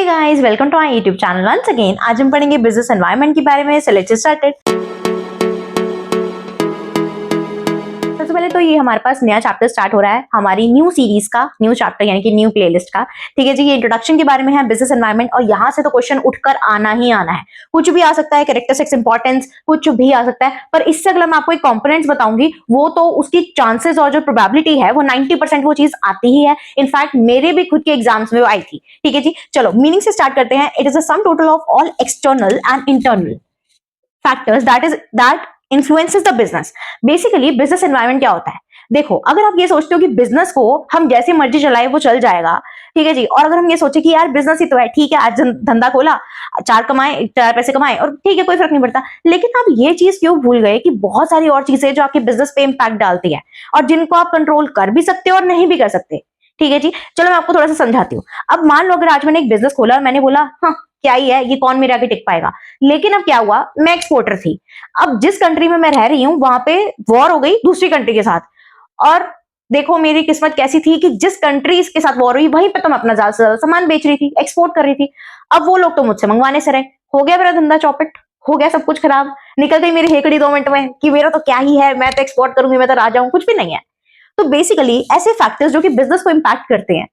Hey guys, welcome to my YouTube channel once again. आज हम पढ़ेंगे बिजनेस एनवायरनमेंट के बारे में। So let's get started. सबसे पहले तो ये हमारे पास नया चैप्टर स्टार्ट हो रहा है हमारी न्यू सीरीज का, न्यू चैप्टर यानी कि न्यू प्लेलिस्ट का। ठीक है जी, ये इंट्रोडक्शन के बारे में है बिजनेस एनवायरनमेंट, और यहाँ से तो क्वेश्चन उठकर आना ही आना है। कुछ भी आ सकता है, कैरेक्टरिस्टिक्स, इंपॉर्टेंस, कुछ भी आ सकता है। पर इससे अगर मैं आपको एक कंपोनेंट्स बताऊंगी, वो तो उसकी चांसेस और जो प्रोबेबिलिटी है वो 90% वो चीज आती ही है। इनफैक्ट मेरे भी खुद के एग्जाम्स में वो आई थी। ठीक है जी, चलो मीनिंग से स्टार्ट करते हैं। It is a sum total of all external and internal factors that influences the business. Basically business environment क्या होता है? देखो, अगर आप ये सोचते हो कि बिजनेस को हम जैसे मर्जी चलाए वो चल जाएगा, ठीक है जी, और अगर हम ये सोचे कि यार बिजनेस ही तो है, ठीक है, आज धंधा खोला, चार पैसे कमाए और ठीक है, कोई फर्क नहीं पड़ता। लेकिन आप ये चीज क्यों भूल गए कि बहुत सारी और चीजें जो आपके बिजनेस पे इंपैक्ट डालती है और जिनको आप कंट्रोल कर भी सकते हो और नहीं भी कर सकते। ठीक है जी, चलो मैं आपको थोड़ा सा समझाती हूँ। अब मान लो अगर आज मैंने एक बिजनेस खोला और मैंने बोला हाँ क्या ही है, ये कौन मेरे आगे टिक पाएगा। लेकिन अब क्या हुआ, मैं एक्सपोर्टर थी। अब जिस कंट्री में मैं रह रही हूँ वहां पे वॉर हो गई दूसरी कंट्री के साथ, और देखो मेरी किस्मत कैसी थी कि जिस कंट्री के साथ वॉर हुई वहीं पे तो मैं अपना ज्यादा से ज्यादा सामान बेच रही थी, एक्सपोर्ट कर रही थी। अब वो लोग तो मुझसे मंगवाने से रहे, हो गया मेरा धंधा चौपट, हो गया सब कुछ खराब, निकल गई मेरी हेकड़ी 2 मिनट में कि मेरा तो क्या ही है, मैं तो एक्सपोर्ट करूंगी, मैं तो राजा हूं, कुछ भी नहीं है। तो बेसिकली ऐसे फैक्टर्स जो कि बिजनेस को इंपैक्ट करते हैं,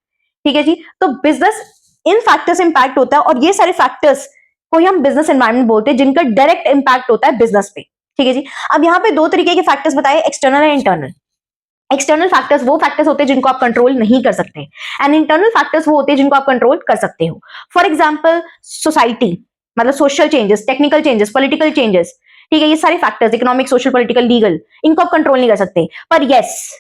ठीक है जी, तो बिजनेस इन फैक्टर्स इंपैक्ट होता है, और ये सारे फैक्टर्स को ही हम बिजनेस एनवायरनमेंट बोलते हैं, जिनका डायरेक्ट इंपैक्ट होता है बिजनेस पे। ठीक है जी, अब यहाँ पे दो तरीके के फैक्टर्स बताए, external and internal. External factors वो फैक्टर्स होते हैं जिनको आप कंट्रोल नहीं कर सकते, एंड इंटरनल फैक्टर्स वो होते हैं जिनको आप कंट्रोल कर सकते हो। फॉर एग्जाम्पल सोसाइटी, मतलब social changes, technical changes, political changes, ठीक है, ये सारे factors, economic, social, political, legal, इनको आप कंट्रोल नहीं कर सकते। पर यस,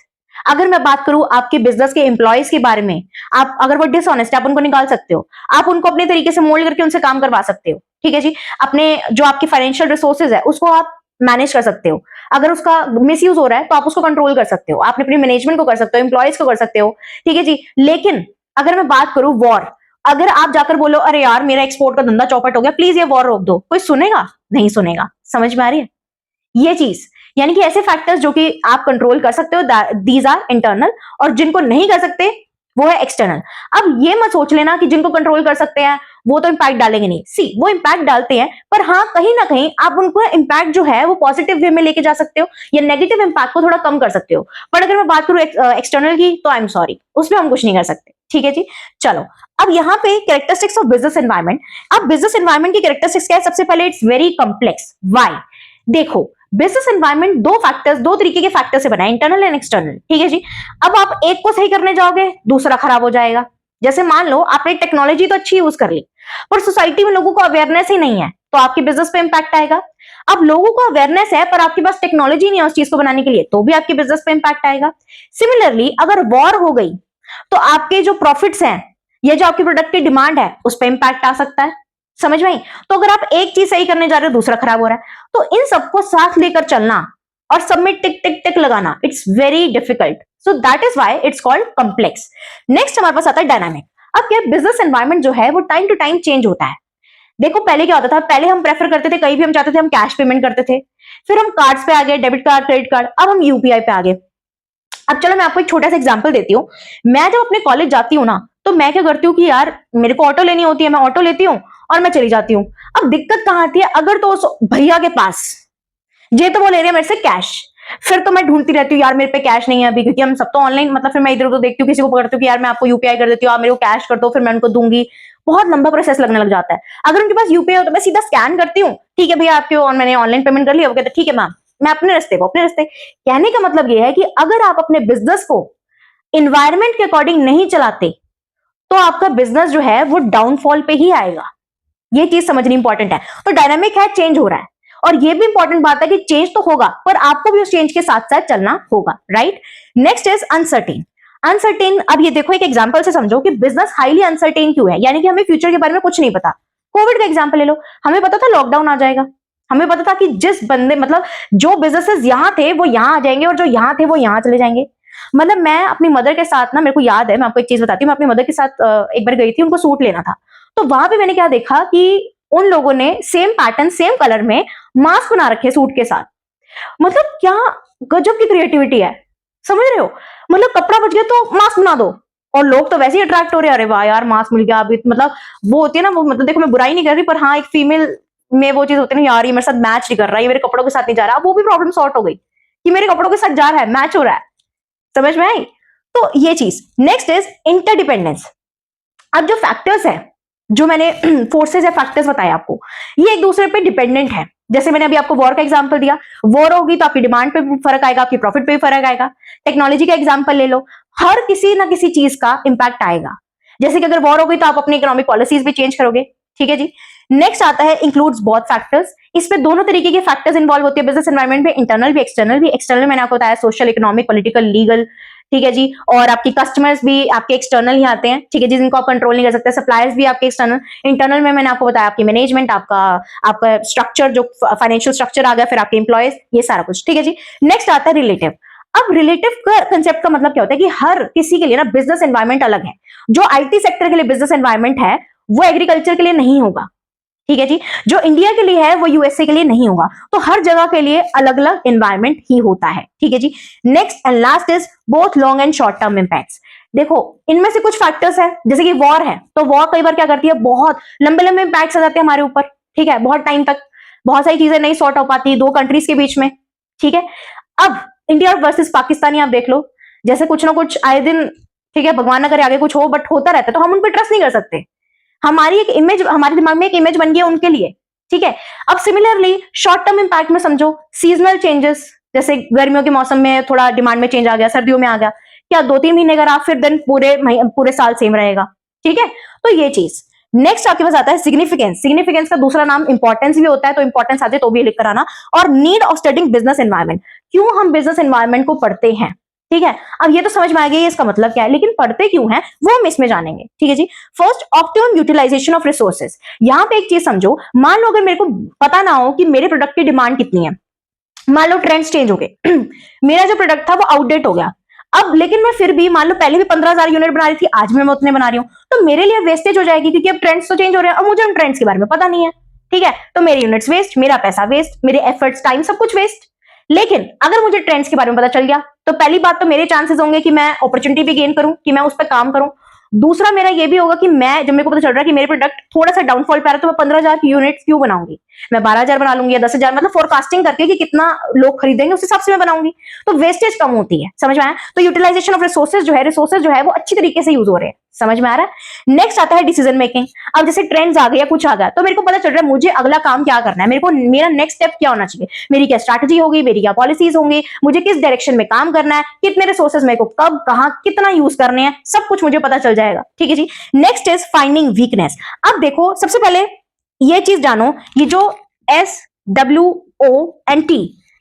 अगर मैं बात करूं आपके बिजनेस के एम्प्लॉयज के बारे में, आप अगर वो डिसऑनेस्ट है आप उनको निकाल सकते हो, आप उनको अपने तरीके से मोल्ड करके उनसे काम करवा सकते हो। ठीक है जी, अपने जो आपके फाइनेंशियल रिसोर्सेज है उसको आप मैनेज कर सकते हो। अगर उसका मिसयूज हो रहा है तो आप उसको कंट्रोल कर सकते हो, आप अपने मैनेजमेंट को कर सकते हो, एम्प्लॉयज को कर सकते हो। ठीक है जी, लेकिन अगर मैं बात करूं वॉर, अगर आप जाकर बोलो अरे यार मेरा एक्सपोर्ट का धंधा चौपट हो गया, प्लीज ये वॉर रोक दो, कोई सुनेगा? नहीं सुनेगा। समझ में आ रही है ये चीज? यानी कि ऐसे फैक्टर्स जो कि आप कंट्रोल कर सकते हो, दीज आर इंटरनल, और जिनको नहीं कर सकते वो है एक्सटर्नल। अब ये मत सोच लेना कि जिनको कंट्रोल कर सकते हैं वो तो इंपैक्ट डालेंगे नहीं। सी, वो इंपैक्ट डालते हैं, पर हाँ कहीं ना कहीं आप उनको इंपैक्ट जो है वो पॉजिटिव वे में लेके जा सकते हो, या नेगेटिव इंपैक्ट को थोड़ा कम कर सकते हो। पर अगर मैं बात करूं एक्सटर्नल की, तो आई एम सॉरी, उसमें हम कुछ नहीं कर सकते। ठीक है जी, चलो अब यहाँ पे कैरेक्टरिस्टिक्स ऑफ बिजनेस एनवायरनमेंट। अब बिजनेस एनवायरनमेंट की कैरेक्टरिस्टिक्स क्या है? सबसे पहले इट्स वेरी कॉम्प्लेक्स। व्हाई? देखो, बिजनेस एनवायरनमेंट दो फैक्टर्स, दो तरीके के फैक्टर से बना है, इंटरनल एंड एक्सटर्नल। ठीक है जी, अब आप एक को सही करने जाओगे दूसरा खराब हो जाएगा। जैसे मान लो आपने टेक्नोलॉजी तो अच्छी यूज कर ली, पर सोसाइटी में लोगों को अवेयरनेस ही नहीं है, तो आपके बिजनेस पे इंपैक्ट आएगा। अब लोगों को अवेयरनेस है पर आपके पास टेक्नोलॉजी नहीं है उस चीज को बनाने के लिए, तो भी आपके बिजनेस पे इंपैक्ट आएगा। सिमिलरली अगर वॉर हो गई तो आपके जो प्रॉफिट्स हैं या जो आपकी प्रोडक्ट की डिमांड है उस पर इंपैक्ट आ सकता है। समझ में आई? तो अगर आप एक चीज सही करने जा रहे हो दूसरा खराब हो रहा है, तो इन सबको साथ लेकर चलना और सब में टिक टिक टिक लगाना, it's very difficult. So that is why it's called complex. Next हमारे पास आता है डायनामिक। अब क्या, बिजनेस एनवायरनमेंट जो है वो टाइम टू टाइम चेंज होता है। देखो पहले क्या होता था, पहले हम प्रेफर करते थे, कहीं भी हम चाहते थे हम कैश पेमेंट करते थे, फिर हम कार्ड्स पे आ गए, डेबिट कार्ड, क्रेडिट कार्ड, अब हम यूपीआई पे आ गए। अब चलो मैं आपको एक छोटा सा एग्जांपल देती हूँ। मैं जब अपने कॉलेज जाती हूँ ना, तो मैं क्या करती हूँ कि यार मेरे को ऑटो लेनी होती है, मैं ऑटो लेती हूँ और मैं चली जाती हूँ। अब दिक्कत कहाँ आती है, अगर तो उस भैया के पास, ये तो वो ले रहे हैं मेरे से कैश, फिर तो मैं ढूंढती रहती हूँ यार मेरे पे कैश नहीं है अभी, क्योंकि हम सब तो ऑनलाइन, मतलब फिर मैं इधर उधर देखती हूँ, किसी को पकड़ती हूँ कि यार मैं आपको यूपीआई कर देती हूँ, आप मेरे को कैश कर दो, फिर मैं उनको दूंगी। बहुत लंबा प्रोसेस लगने लग जाता है। अगर उनके पास यूपीआई हो तो मैं सीधा स्कैन करती हूँ, ठीक है भैया आपके मैंने ऑनलाइन पेमेंट कर लिया, वो कहते ठीक है मैम, मैं अपने रास्ते को अपने रास्ते। कहने का मतलब ये है कि अगर आप अपने बिजनेस को इन्वायरमेंट के अकॉर्डिंग नहीं चलाते तो आपका बिजनेस जो है वो डाउनफॉल पे ही आएगा। ये चीज समझनी इंपॉर्टेंट है। तो डायनामिक है, चेंज हो रहा है, और ये भी इंपॉर्टेंट बात है कि चेंज तो होगा पर आपको भी उस चेंज के साथ साथ चलना होगा, right? Next is uncertain. Uncertain, अब ये देखो एक एग्जांपल से समझो कि बिजनेस हाईली अनसर्टेन क्यों है, यानी कि हमें फ्यूचर के बारे में कुछ नहीं पता। कोविड का एग्जांपल ले लो, हमें पता था लॉकडाउन आ जाएगा, हमें पता था कि जिस बंदे, मतलब जो बिजनेसेस यहां थे वो यहां आ जाएंगे और जो यहां थे वो यहां चले जाएंगे। मतलब मैं अपनी मदर के साथ ना, मेरे को याद है, मैं आपको एक चीज बताती हूँ, मैं अपनी मदर के साथ एक बार गई थी, उनको सूट लेना था। तो वहां पे मैंने क्या देखा कि उन लोगों ने सेम पैटर्न, सेम कलर में मास्क बना रखे सूट के साथ। मतलब क्या गजब की क्रिएटिविटी है, समझ रहे हो? मतलब कपड़ा बच गया तो मास्क बना दो, और लोग तो वैसे ही अट्रैक्ट हो रहे हैं, अरे वाह यार मास्क मिल गया अभी, मतलब वो होती है ना, वो मतलब देखो मैं बुराई नहीं कर रही, पर हाँ एक फीमेल में वो चीज होती है ना, यार ये मेरे साथ मैच नहीं कर रहा है, ये मेरे कपड़ों के साथ नहीं जा रहा, अब वो भी प्रॉब्लम सॉर्ट हो गई कि मेरे कपड़ों के साथ जा रहा है, मैच हो रहा है। समझ में आई? तो ये चीज। Next is interdependence. अब जो फैक्टर्स है, जो मैंने फोर्सेस या फैक्टर्स बताए आपको, ये एक दूसरे पे डिपेंडेंट है। जैसे मैंने अभी आपको वॉर का एग्जांपल दिया, वॉर होगी तो आपकी डिमांड पे भी फर्क आएगा, आपकी प्रॉफिट पे भी फर्क आएगा। टेक्नोलॉजी का एग्जांपल ले लो, हर किसी ना किसी चीज का इंपैक्ट आएगा। जैसे कि अगर वॉर होगी तो आप अपनी इकोनॉमिक पॉलिसीज भी चेंज करोगे। ठीक है जी। नेक्स्ट आता है इंक्लूड्स बोथ फैक्टर्स। इसमें दोनों तरीके के फैक्टर्स इंवॉल्व होते हैं बिजनेस एनवायरनमेंट में, इंटरनल भी एक्सटर्नल भी। एक्सटर्नल मैंने आपको बताया सोशल, इकोनॉमिक, पॉलिटिकल, लीगल। ठीक है जी। और आपकी कस्टमर्स भी आपके एक्सटर्नल ही आते हैं। ठीक है जी, जिनको आप कंट्रोल नहीं कर सकते। सप्लायर्स भी आपके एक्सटर्नल। इंटरनल में मैंने आपको बताया आपकी मैनेजमेंट, आपका स्ट्रक्चर, जो फाइनेंशियल स्ट्रक्चर आ गया, फिर आपके एम्प्लॉयज, ये सारा कुछ। ठीक है जी। नेक्स्ट आता है रिलेटिव। अब रिलेटिव का कंसेप्ट का मतलब क्या होता है कि हर किसी के लिए ना बिजनेस एनवायरनमेंट अलग है। जो आईटी सेक्टर के लिए बिजनेस एनवायरनमेंट है वो एग्रीकल्चर के लिए नहीं होगा। ठीक है जी। जो इंडिया के लिए है वो यूएसए के लिए नहीं होगा। तो हर जगह के लिए अलग अलग एनवायरनमेंट ही होता है। ठीक है जी। Next and last is both long and short term impacts. देखो इनमें से कुछ फैक्टर्स है, जैसे कि वॉर है तो वॉर कई बार क्या करती है, बहुत लंबे लंबे इंपैक्ट्स आ जाते हैं हमारे ऊपर। ठीक है, बहुत टाइम तक बहुत सारी चीजें नहीं सॉर्ट हो पाती दो कंट्रीज के बीच में। ठीक है। अब इंडिया वर्सेस पाकिस्तानी आप देख लो, जैसे कुछ ना कुछ आए दिन, ठीक है भगवान ना करे आगे कुछ हो, बट होता रहता है, तो हम उन पर ट्रस्ट नहीं कर सकते। हमारी एक इमेज, हमारे दिमाग में एक इमेज बन गई है उनके लिए। ठीक है। अब सिमिलरली शॉर्ट टर्म इंपैक्ट में समझो सीजनल चेंजेस, जैसे गर्मियों के मौसम में थोड़ा डिमांड में चेंज आ गया, सर्दियों में आ गया, क्या 2-3 महीने का रहा, फिर देन पूरे साल सेम रहेगा। ठीक है। तो ये चीज। नेक्स्ट आपके पास आता है सिग्निफिकेंस। सिग्निफिकेंस का दूसरा नाम इंपॉर्टेंस भी होता है, तो इंपॉर्टेंस आते तो भी लिख कर आना। और need of studying business environment, क्यों हम बिजनेस एनवायरनमेंट को पढ़ते हैं। ठीक है। अब ये तो समझ में आ गया इसका मतलब क्या है, लेकिन पढ़ते क्यों हैं वो हम इसमें जानेंगे। ठीक है जी। First, optimum utilization of resources. यहां पे एक चीज समझो, मान लो अगर मेरे को पता ना हो कि मेरे प्रोडक्ट की डिमांड कितनी है, मान लो ट्रेंड्स चेंज हो गए मेरा जो प्रोडक्ट था वो आउटडेट हो गया, अब लेकिन मैं फिर भी मान लो पहले भी 15,000 यूनिट बना रही थी, आज भी मैं उतने बना रही हूँ, तो मेरे लिए वेस्टेज हो जाएगी, क्योंकि अब ट्रेंड्स तो चेंज हो रहे हैं और मुझे उन ट्रेंड्स के बारे में पता नहीं है। ठीक है। तो मेरी यूनिट्स वेस्ट, मेरा पैसा वेस्ट, मेरे एफर्ट्स, टाइम, सब कुछ वेस्ट। लेकिन अगर मुझे ट्रेंड्स के बारे में पता चल गया तो पहली बात तो मेरे चांसेस होंगे कि मैं अपॉर्चुनिटी भी गेन करूं, कि मैं उस पर काम करूं। दूसरा मेरा ये भी होगा कि मैं, जब मेरे को पता चल रहा है कि मेरे प्रोडक्ट थोड़ा सा डाउनफॉल पे आ रहा है, तो मैं 15,000 की यूनिट क्यों बनाऊंगी, मैं 12,000 बना लूंगी या 10,000, मतलब फोरकास्टिंग करके कि कितना लोग खरीदेंगे उस हिसाब से मैं बनाऊंगी, तो वेस्टेज कम होती है। समझ में आया? तो यूटिलाइजेशन ऑफ रिसोर्सेज जो है वो अच्छी तरीके से यूज हो रहे हैं। समझ में आ रहा है? नेक्स्ट आता है डिसीजन मेकिंग। अब जैसे ट्रेंड्स आ गए या कुछ आ गया, तो मेरे को पता चल रहा है मुझे अगला काम क्या करना है, मेरे को मेरा नेक्स्ट स्टेप क्या होना चाहिए, मेरी क्या स्ट्रैटेजी होगी, मेरी क्या पॉलिसीज होंगी, मुझे किस डायरेक्शन में काम करना है, कितने रिसोर्सेज मेरे को कब कहां कितना यूज करने हैं, सब कुछ मुझे पता चल जाएगा। ठीक है जी। Next is finding weakness. अब देखो सबसे पहले ये चीज जानो, ये जो SWOT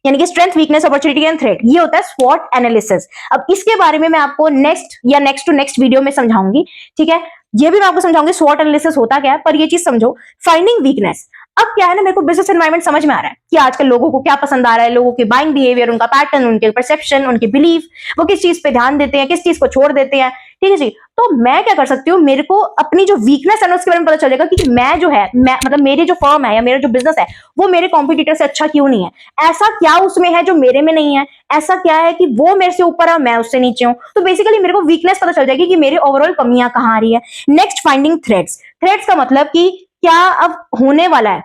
यानी कि strength, weakness, opportunity and threat, ये होता है स्वॉट एनालिसिस। अब इसके बारे में मैं आपको नेक्स्ट या नेक्स्ट टू नेक्स्ट वीडियो में समझाऊंगी। ठीक है। ये भी मैं आपको समझाऊंगी स्वॉट एनालिसिस होता क्या है, पर ये चीज समझो। फाइंडिंग वीकनेस, अब क्या है ना, मेरे को बिजनेस एनवायरनमेंट समझ में आ रहा है कि आजकल लोगों को क्या पसंद आ रहा है, लोगों के बाइंग बिहेवियर, उनका पैटर्न, उनके परसेप्शन, उनके बिलीफ, वो किस चीज पे ध्यान देते हैं, किस चीज को छोड़ देते हैं। ठीक है जी। तो मैं क्या कर सकती हूँ, मेरे को अपनी जो वीकनेस है ना उसके बारे में पता चलेगा कि मैं जो है, मैं मतलब मेरी जो फर्म है या मेरा जो बिजनेस है वो मेरे कॉम्पिटिटर से अच्छा क्यों नहीं है, ऐसा क्या उसमें है जो मेरे में नहीं है, ऐसा क्या है कि वो मेरे से ऊपर है मैं उससे नीचे हूं। तो बेसिकली मेरे को वीकनेस पता चल जाएगी कि मेरी ओवरऑल कमियां कहां आ रही है। Next, finding threats. थ्रेट्स का मतलब कि क्या अब होने वाला है,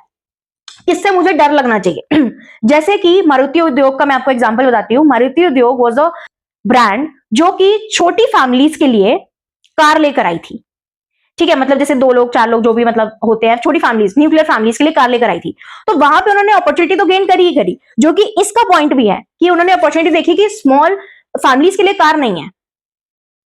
किससे मुझे डर लगना चाहिए जैसे कि मारुति उद्योग का मैं आपको एग्जांपल बताती हूँ। मारुति उद्योग वाज अ ब्रांड जो कि छोटी फैमिलीज के लिए कार लेकर आई थी। ठीक है, मतलब जैसे 2 लोग 4 लोग जो भी मतलब होते हैं, छोटी फैमिलीज, न्यूक्लियर फैमिलीज के लिए कार लेकर आई थी। तो वहां पे उन्होंने अपॉर्चुनिटी तो गेन करी ही करी, जो कि इसका पॉइंट भी है कि उन्होंने अपॉर्चुनिटी देखी कि स्मॉल फैमिलीज के लिए कार नहीं है।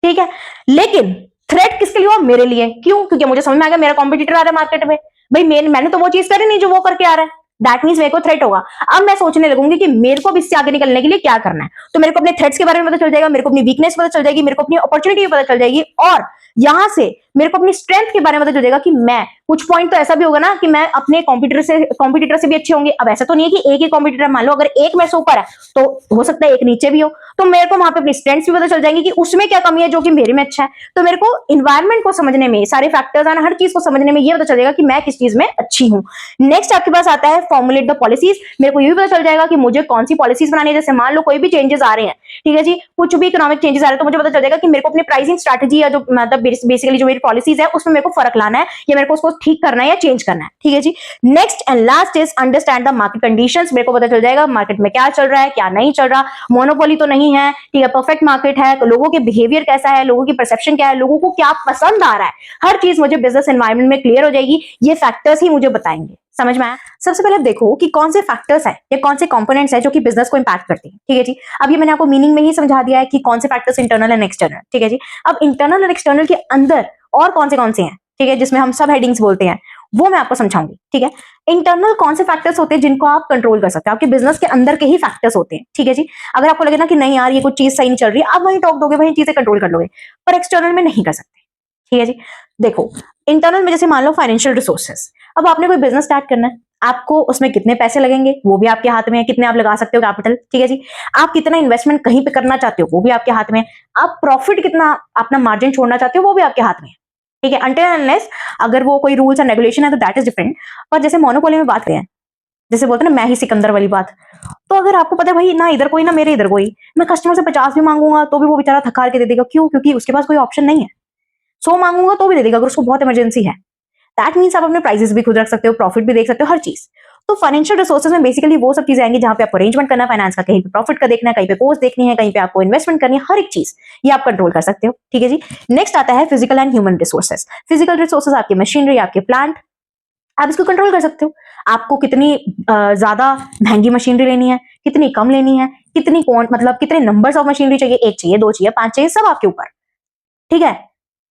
ठीक है। लेकिन थ्रेट किसके लिए हुआ, मेरे लिए। क्यों? क्योंकि मुझे समझ में आ गया मेरा कॉम्पिटिटर आ रहा है मार्केट में, भाई मैंने तो वो चीज करी नहीं जो वो करके आ रहा है, दैट मींस मेरे को थ्रेट होगा। अब मैं सोचने लगूंगी कि मेरे को इससे आगे निकलने के लिए क्या करना है, तो मेरे को अपने थ्रेट्स के बारे में पता चल जाएगा, मेरे को अपनी वीकनेस पता चल जाएगी, मेरे को अपनी अपॉर्चुनिटी पता चल जाएगी, और यहां से मेरे को अपनी स्ट्रेंथ के बारे में पता चल जाएगा कि मैं कुछ पॉइंट तो ऐसा भी होगा ना कि मैं अपने कॉम्पिटिटर से भी अच्छे होंगे। अब ऐसा तो नहीं है कि एक ही कॉम्पिटिटर, मान लो अगर एक में से ऊपर है तो हो सकता है एक नीचे भी हो, तो मेरे को वहां पे अपनी स्ट्रेंथ्स भी पता चल जाएंगी कि उसमें क्या कमी है जो कि मेरे में अच्छा है। तो मेरे को इन्वायरमेंट को समझने में, सारे फैक्टर्स आना, हर चीज को समझने में ये पता चल जाएगा कि मैं किस चीज में अच्छी हूँ। नेक्स्ट आपके पास आता है फॉर्मुलेट द पॉलिसीज। मेरे को ये भी पता चल जाएगा कि मुझे कौन सी पॉलिसीज बनानी है। जैसे मान लो कोई भी चेंजेस आ रहे हैं, ठीक है जी, कुछ भी इकोनॉमिक चेंजेस आ रहे हैं, तो मुझे पता चल जाएगा कि मेरे को अपनी प्राइसिंग स्ट्रैटेजी या जो मतलब बेसिकली जो मेरी पॉलिसीज है उसमें मेरे को फर्क लाना है, या मेरे को उसको ठीक करना है या चेंज करना है, ठीक है जी। Next and last is understand the market conditions. मेरे को पता चल जाएगा मार्केट में क्या चल रहा है, क्या नहीं चल रहा, मोनोपोली तो नहीं है, ठीक है, परफेक्ट मार्केट है, तो लोगों के बिहेवियर कैसा है, लोगों की परसेप्शन क्या है, लोगों को क्या पसंद आ रहा है, हर चीज मुझे बिजनेस एनवायरनमेंट में क्लियर हो जाएगी। ये फैक्टर्स ही मुझे बताएंगे। समझ में आया? सबसे पहले देखो कि कौन से फैक्टर्स है या कौन से कंपोनेंट्स है जो कि बिजनेस को इंपैक्ट करते हैं, ठीक है जी। अब ये मैंने आपको मीनिंग में ही समझा दिया है कि कौन से फैक्टर्स इंटरनल एंड एक्सटर्नल, ठीक है जी। अब इंटरनल और एक्सटर्नल के अंदर और कौन से हैं, ठीक है, जिसमें हम सब हेडिंग्स बोलते हैं, वो मैं आपको समझाऊंगी, ठीक है। इंटरनल कौन से फैक्टर्स होते हैं जिनको आप कंट्रोल कर सकते हो, आपके बिजनेस के अंदर के ही फैक्टर्स होते हैं, ठीक है जी। अगर आपको लगे ना कि नहीं यार ये कुछ चीज सही नहीं चल रही, आप वहीं टॉक दोगे, वहीं चीजें कंट्रोल कर लोगे, पर एक्सटर्नल में नहीं कर सकते, ठीक है जी। देखो इंटरनल में जैसे मान लो फाइनेंशियल रिसोर्सेस। अब आपने कोई बिजनेस स्टार्ट करना है, आपको उसमें कितने पैसे लगेंगे वो भी आपके हाथ में है, कितने आप लगा सकते हो कैपिटल, ठीक है जी। आप कितना इन्वेस्टमेंट कहीं पे करना चाहते हो वो भी आपके हाथ में है। आप प्रॉफिट कितना अपना मार्जिन छोड़ना चाहते हो वो भी आपके हाथ में है, ठीक है। अनटिल अनलेस अगर वो कोई रूल्स एंड रेगुलेशन है तो दैट इज डिफरेंट। पर जैसे मोनोपोली में बात करें, जैसे बोलते हैं ना मैं ही सिकंदर वाली बात, तो अगर आपको पता है भाई ना इधर कोई ना मेरे इधर कोई, मैं कस्टमर से 50 भी मांगूंगा तो भी वो बेचारा थकार के दे देगा, क्यों? क्योंकि उसके पास कोई ऑप्शन नहीं है। 100 मांगूंगा तो भी दे देगा अगर उसको बहुत इमरजेंसी है। दैट मीन्स आप अपने प्राइसेस भी खुद रख सकते हो, प्रॉफिट भी देख सकते हो, हर चीज। तो फाइनेंशियल रिसोर्सेज में बेसिकली वो सब चीजें आएंगी जहां पे आपको अरेंजमेंट करना है फाइनेंस का, कहीं पे प्रॉफिट का देखना है, कहीं पे कोस्ट देखनी है, कहीं पे आपको इन्वेस्टमेंट करनी है, हर एक चीज ये आप कंट्रोल कर सकते हो, ठीक है जी। नेक्स्ट आता है physical and human resources. Physical resources आपकी मशीनरी, आपके प्लांट, आप इसको कंट्रोल कर सकते हो। आपको कितनी ज्यादा महंगी मशीनरी लेनी है, कितनी कम लेनी है, कितनी कौन मतलब कितने नंबर्स ऑफ मशीनरी चाहिए, 1 चाहिए, 2 चाहिए, 5 चाहिए, सब आपके ऊपर, ठीक है।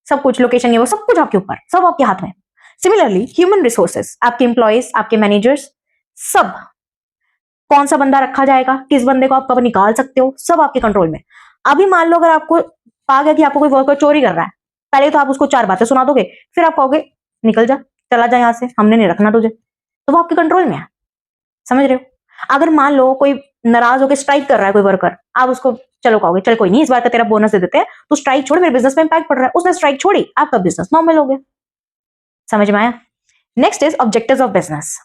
सब कुछ लोकेशन ये वो सब कुछ आपके ऊपर, सब आपके हाथ में। सिमिलरली ह्यूमन रिसोर्सेस, आपके एम्प्लॉयज, आपके मैनेजर्स, सब, कौन सा बंदा रखा जाएगा, किस बंदे को आप कब निकाल सकते हो, सब आपके कंट्रोल में। अभी मान लो अगर आपको पा गया कि आपको कोई वर्कर चोरी कर रहा है, पहले तो आप उसको 4 बातें सुना दोगे, फिर आप कहोगे निकल जा, चला जा यहां से, हमने नहीं रखना तुझे, तो वो आपके कंट्रोल में है। समझ रहे हो? अगर मान लो कोई नाराज होकर स्ट्राइक कर रहा है कोई वर्कर, आप उसको चलो कहोगे चल कोई नहीं इस बार का तेरा बोनस दे देते हैं, तो स्ट्राइक छोड़, मेरे बिजनेस में इंपैक्ट पड़ रहा है, उसने स्ट्राइक छोड़ी, आपका बिजनेस नॉर्मल हो गया। समझ में आया? Next is objectives of business.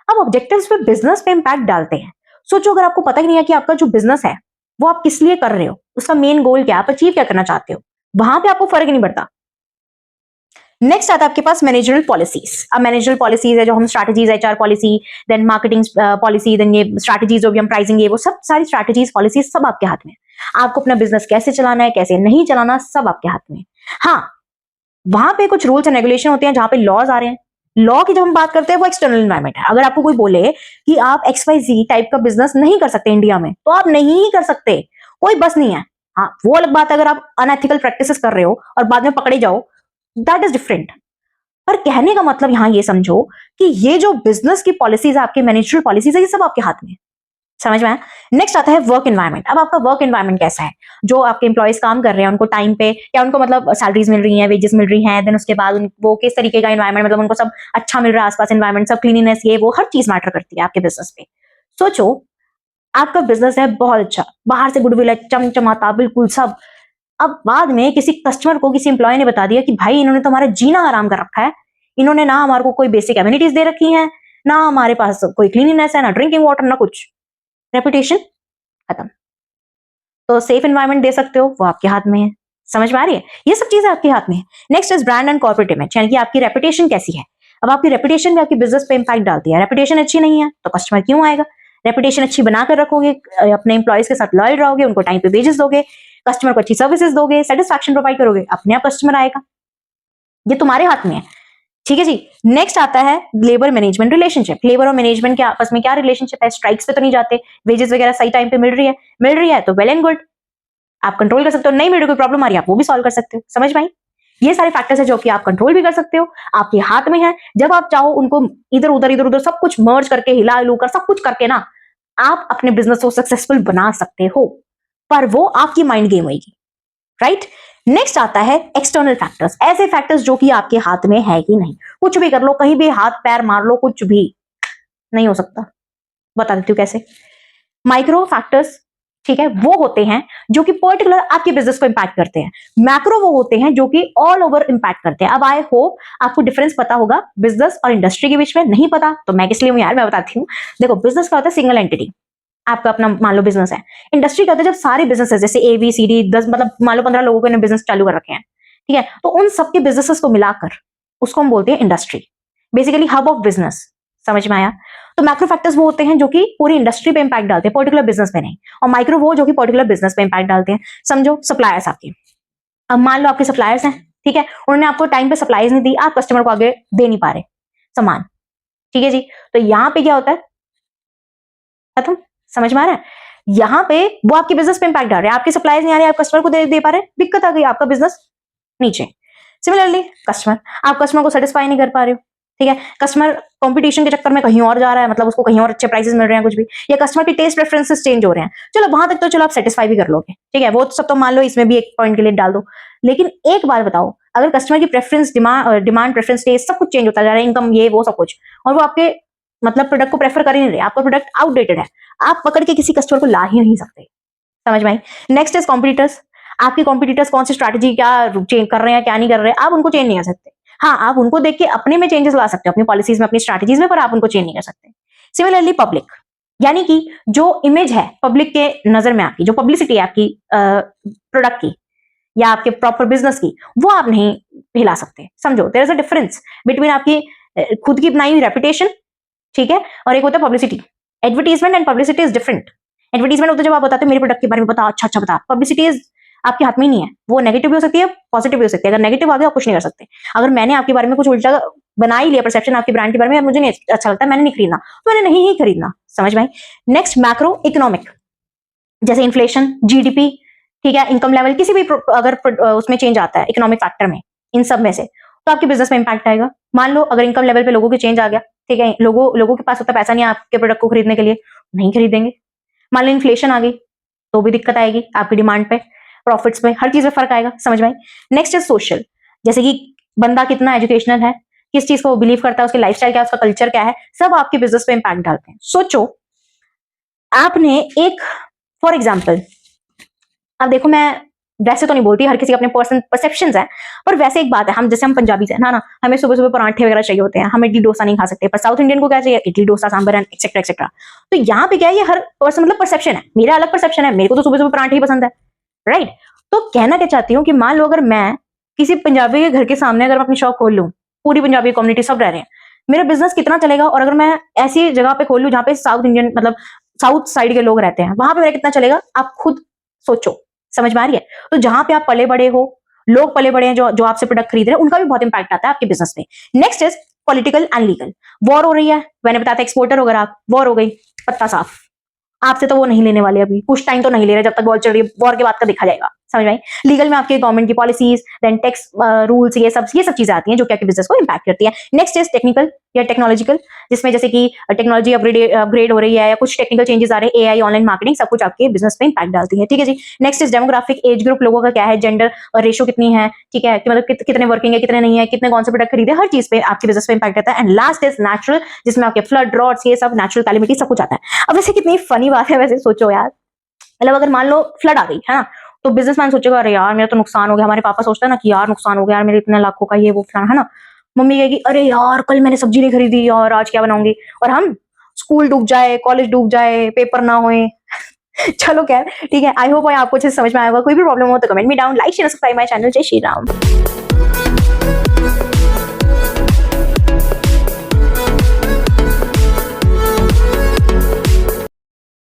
अब ऑब्जेक्टिव्स पे बिजनेस पे इंपैक्ट डालते हैं। सोचो अगर आपको पता ही नहीं है कि आपका जो बिजनेस है वो आप किस लिए कर रहे हो, उसका मेन गोल क्या, आप अचीव क्या करना चाहते हो, वहां पे आपको फर्क ही नहीं पड़ता। नेक्स्ट आता है आपके पास मैनेजरल पॉलिसीज। अब मैनेजरल पॉलिसीज है जो हम strategies, HR policy, then marketing policy, then ये स्ट्रैटेजीज जो भी हम प्राइसिंग, ये वो सब सारी स्ट्रैटेजीज पॉलिसीज सब आपके हाथ में। आपको अपना बिजनेस कैसे चलाना है, कैसे नहीं चलाना, सब आपके हाथ में। हाँ, वहां पे कुछ रूल्स एंड रेगुलेशन होते हैं जहां पे लॉज आ रहे हैं। लॉ की जब हम बात करते हैं वो एक्सटर्नल एनवायरमेंट है। अगर आपको कोई बोले कि आप XYZ टाइप का बिजनेस नहीं कर सकते इंडिया में, तो आप नहीं कर सकते, कोई बस नहीं है। हाँ, वो अलग बात है अगर आप अनएथिकल प्रैक्टिसेस कर रहे हो और बाद में पकड़े जाओ, दैट इज डिफरेंट। पर कहने का मतलब यहां ये समझो कि ये जो बिजनेस की पॉलिसीज है, आपकी मैनेजरल पॉलिसीज है, ये सब आपके हाथ में है। समझ में आया? नेक्स्ट आता है वर्क एनवायरनमेंट। अब आपका वर्क एनवायरनमेंट कैसा है, जो आपके एम्प्लॉयज काम कर रहे हैं उनको टाइम पे, या उनको मतलब सैलरीज मिल रही हैं, वेजेस मिल रही हैं, देन उसके बाद वो किस तरीके का एनवायरनमेंट, मतलब उनको सब अच्छा मिल रहा है, आसपास एनवायरनमेंट सब क्लीनिनेस, ये वो हर चीज मैटर करती है आपके बिजनेस पे। सोचो आपका बिजनेस है बहुत अच्छा, बाहर से गुडविल है, चमचमाता बिल्कुल सब। अब बाद में किसी कस्टमर को किसी एम्प्लॉय ने बता दिया कि भाई इन्होंने तो हमारा जीना हराम कर रखा है, इन्होंने ना हमारे को कोई बेसिक एमिनिटीज दे रखी हैं, ना हमारे पास कोई क्लीनिनेस है, ना ड्रिंकिंग वाटर, ना कुछ, रेपुटेशन खत्म। तो सेफ एनवायरनमेंट दे सकते हो वो आपके हाथ में है। समझ में आ रही है? ये सब चीजें आपके हाथ में है। Next is brand and corporate image, यानी कि आपकी रेपुटेशन कैसी है। अब आपकी रेपुटेशन भी आपकी बिजनेस पे इंपैक्ट डालती है। रेपुटेशन अच्छी नहीं है तो कस्टमर क्यों आएगा? रेपुटेशन अच्छी बनाकर रखोगे, अपने एम्प्लॉयज के साथ लॉयल रहोगे, उनको टाइम पे वेजेस दोगे, कस्टमर को अच्छी सर्विसेज दोगे, सेटिस्फैक्शन प्रोवाइड करोगे, अपने आप कस्टमर आएगा। ये तुम्हारे हाथ में है, ठीक है जी। नेक्स्ट आता है लेबर मैनेजमेंट रिलेशनशिप। लेबर और मैनेजमेंट के आपस में क्या रिलेशनशिप है? स्ट्राइक्स पे तो नहीं जाते, वेजेस वगैरह सही टाइम पे मिल रही है तो वेल एंड गुड, आप कंट्रोल कर सकते हो। नहीं मिल रही, कोई प्रॉब्लम आ रही है, आप वो भी सॉल्व कर सकते हो। समझ में आई? ये सारे फैक्टर्स है जो कि आप कंट्रोल भी कर सकते हो, आपके हाथ में है। जब आप चाहो उनको इधर उधर सब कुछ मर्ज करके, हिला हिलू कर सब कुछ करके ना, आप अपने बिजनेस को सक्सेसफुल बना सकते हो, पर वो आपकी माइंड गेम होगी, राइट? नेक्स्ट आता है एक्सटर्नल फैक्टर्स, ऐसे फैक्टर्स जो कि आपके हाथ में है ही नहीं, कुछ भी कर लो, कहीं भी हाथ पैर मार लो, कुछ भी नहीं हो सकता। बता देती हूँ कैसे। माइक्रो फैक्टर्स, ठीक है, वो होते हैं जो कि पर्टिकुलर आपके बिजनेस को इंपैक्ट करते हैं। मैक्रो वो होते हैं जो कि ऑल ओवर इंपैक्ट करते हैं। अब आई होप आपको डिफरेंस पता होगा बिजनेस और इंडस्ट्री के बीच में। नहीं पता तो मैं किस लिए हूं यार, मैं बताती हूँ। देखो, बिजनेस का होता है सिंगल एंटिटी, आपका अपना मान लो बिजनेस है। इंडस्ट्री का होता है जब सारे बिजनेस है, जैसे ABCD 10 मतलब मान लो 15 लोगों के बिजनेस चालू कर रखे हैं, ठीक है, तो उन सबके बिजनेसेस को मिलाकर उसको हम बोलते हैं industry, basically hub of business. समझ में आया? तो मैक्रो फैक्टर्स वो होते हैं जो कि पूरी इंडस्ट्री पे इंपैक्ट डालते हैं, पर्टिकुलर बिजनेस पे नहीं। और माइक्रो वो जो कि पर्टिकुलर बिजनेस पे इंपैक्ट डालते हैं। समझो सप्लायर्स आपके, अब मान लो आपके सप्लायर्स हैं, ठीक है, उन्होंने आपको टाइम पे सप्लाईज नहीं दी, आप कस्टमर को आगे दे नहीं पा रहे सामान, ठीक है जी, तो यहां पे क्या होता है, खत्म। समझ में आ रहा है? यहां पे वो आपके बिजनेस पे इंपैक्ट डाल रहे हैं, आपके सप्लाईज नहीं आ रहे, आप कस्टमर को दे पा रहे, दिक्कत आ गई, आपका बिजनेस नीचे। सिमिलरली कस्टमर, आप कस्टमर को सेटिस्फाई नहीं कर पा रहे हो, ठीक है, कस्टमर कंपटीशन के चक्कर में कहीं और जा रहा है, मतलब उसको कहीं और अच्छे प्राइसेस मिल रहे हैं कुछ भी, या कस्टमर की टेस्ट प्रेफरेंसेस चेंज हो रहे हैं, चलो वहां तक तो चलो आप सेटिस्फाई भी कर लोगे, ठीक है, वो सब तो मान लो इसमें भी एक पॉइंट के लिए डाल दो। लेकिन एक बात बताओ, अगर कस्टमर की प्रेफरेंस, डिमांड प्रेफरेंस, टेस्ट सब कुछ चेंज होता जा रहा है, इनकम ये वो सब कुछ, और वो आपके मतलब प्रोडक्ट को प्रेफर कर ही नहीं रहे, आपका प्रोडक्ट आउटडेटेड है, आप पकड़ के किसी कस्टमर को ला ही नहीं सकते। समझ में आई? नेक्स्ट इज कॉम्पिटिटर्स, आपके कॉम्पिटिटर्स कौन सी स्ट्रैटेजी क्या चेंज कर रहे हैं क्या नहीं कर रहे हैं, आप उनको चेंज नहीं कर सकते। हाँ, आप उनको देख के अपने में चेंजेस ला सकते हो, अपनी पॉलिसीज में, अपनी स्ट्रैटेजीज में, पर आप उनको चेंज नहीं कर सकते। सिमिलरली पब्लिक, यानी कि जो इमेज है पब्लिक के नजर में, आपकी जो पब्लिसिटी है आपकी प्रोडक्ट की या आपके प्रॉपर बिजनेस की, वो आप नहीं हिला सकते। समझो, there is a difference between आपकी खुद की बनाई हुई रेपुटेशन, ठीक है, और एक होता है publicity. Advertisement and publicity is different. Advertisement होता है जब आप बताते हो मेरे प्रोडक्ट के बारे में, बता अच्छा अच्छा बता। पब्लिसिटी इज आपके हाथ में ही नहीं है, वो नेगेटिव भी हो सकती है, पॉजिटिव भी हो सकती है। अगर नेगेटिव आ गया आप कुछ नहीं कर सकते। अगर मैंने आपके बारे में कुछ उल्टा बना ही लिया परसेप्शन आपके ब्रांड के बारे में, मुझे नहीं अच्छा लगता, मैंने नहीं खरीदना, तो मैंने नहीं ही खरीदना। समझ में आई? नेक्स्ट मैक्रो इकोनॉमिक, जैसे इन्फ्लेशन, GDP, ठीक है, इनकम लेवल, किसी भी अगर उसमें चेंज आता है इकोनॉमिक फैक्टर में, इन सब में से, तो आपके बिजनेस में इंपैक्ट आएगा। मान लो अगर इनकम लेवल पे लोगों के चेंज आ गया, ठीक है, लोगों के पास उतना पैसा नहीं है आपके प्रोडक्ट को खरीदने के लिए, नहीं खरीदेंगे। मान लो इन्फ्लेशन आ गई तो भी दिक्कत आएगी आपकी डिमांड पे, प्रॉफिट्स पे, हर चीज में फर्क आएगा। समझ में आई? नेक्स्ट इज सोशल, जैसे कि बंदा कितना एजुकेशनल है, किस चीज को वो बिलीव करता है, उसकी लाइफस्टाइल क्या है, उसका कल्चर क्या है, सब आपके बिजनेस पे इंपैक्ट डालते हैं। सोचो, आपने एक, फॉर एग्जाम्पल, अब देखो मैं वैसे तो नहीं बोलती, हर किसी के अपने पर्सनल परसेप्शंस है, पर वैसे एक बात है, हम जैसे हम पंजाबी है ना, हमें सुबह सुबह पराठे वगैरह चाहिए होते हैं, हम इडली डोसा नहीं खा सकते, पर साउथ इंडियन को क्या चाहिए, idli dosa sambar and etcetera etcetera. तो यहाँ पे क्या है, ये हर पर्सन मतलब परसेप्शन है, मेरा अलग परसेप्शन है, मेरे को तो सुबह सुबह पराठे ही पसंद है, राइट। तो कहना क्या चाहती हूँ कि मान लो अगर मैं किसी पंजाबी के घर के सामने अगर मैं अपनी शॉप खोल लूँ, पूरी पंजाबी कम्युनिटी सब रह रहे हैं, मेरा बिजनेस कितना चलेगा, और अगर मैं ऐसी जगह पे खोल लूँ जहाँ पे साउथ इंडियन मतलब साउथ साइड के लोग रहते हैं, वहां पे मेरा कितना चलेगा, आप खुद सोचो। समझ में आ रही है? तो जहां पे आप पले बड़े हो, लोग पले बड़े हैं जो आपसे प्रोडक्ट खरीद रहे हैं, उनका भी बहुत इंपैक्ट आता है आपके बिजनेस में। Next is political and legal, war हो रही है, मैंने बताया था एक्सपोर्टर वगैरह आप, वॉर हो गई, पत्ता साफ, आपसे तो वो नहीं लेने वाले, अभी कुछ टाइम तो नहीं ले रहे, जब तक वॉर चल रही है, वॉर के बाद का देखा जाएगा। समझ में आई? लीगल में आपके गवर्नमेंट की पॉलिसीज, देन टैक्स रूल्स, ये सब चीजें आती हैं जो कि आपके बिजनेस को इंपैक्ट करती है। नेक्स्ट इज टेक्निकल या टेक्नोलॉजिकल, जिसमें जैसे कि टेक्नोलॉजी अपग्रेड हो रही है, या कुछ टेक्निकल चेंजेस आ रहे हैं, AI, ऑनलाइन मार्केटिंग, सब कुछ आपके बिजनेस में इंपैक्ट डालती है। ठीक है जी। Next is demographic, age group, लोगों का क्या है, जेंडर और रेशियो कितनी है, ठीक है, कि मतलब कितने वर्किंग है, कितने नहीं है, कितने कौन से प्रोडक्ट खरीदे, हर चीज पे आपके बिजनेस पे इंपैक्ट आता है। एंड लास्ट इज नेचुरल, जिसमें आपके फ्लड, ड्रॉट्स, ये सब नेचुरल कैलेमिटी सब कुछ आता है। अब वैसे कितनी फनी बात है, वैसे सोचो यार, मतलब अगर मान लो फ्लड आ गई है ना, तो बिजनेसमैन सोचेगा अरे यार मेरा तो नुकसान हो गया, हमारे पापा सोचता है ना कि यार नुकसान हो गया यार, मेरे इतने लाखों का ये वो फलाना है ना। मम्मी कहेगी अरे यार कल मैंने सब्जी नहीं खरीदी और आज क्या बनाऊंगी, और हम स्कूल डूब जाए, कॉलेज डूब जाए, पेपर ना होए। चलो खैर ठीक है, आई होप आपको अच्छे से समझ में आएगा। कोई भी प्रॉब्लम हो तो comment me down, like share subscribe my channel. जय श्री राम।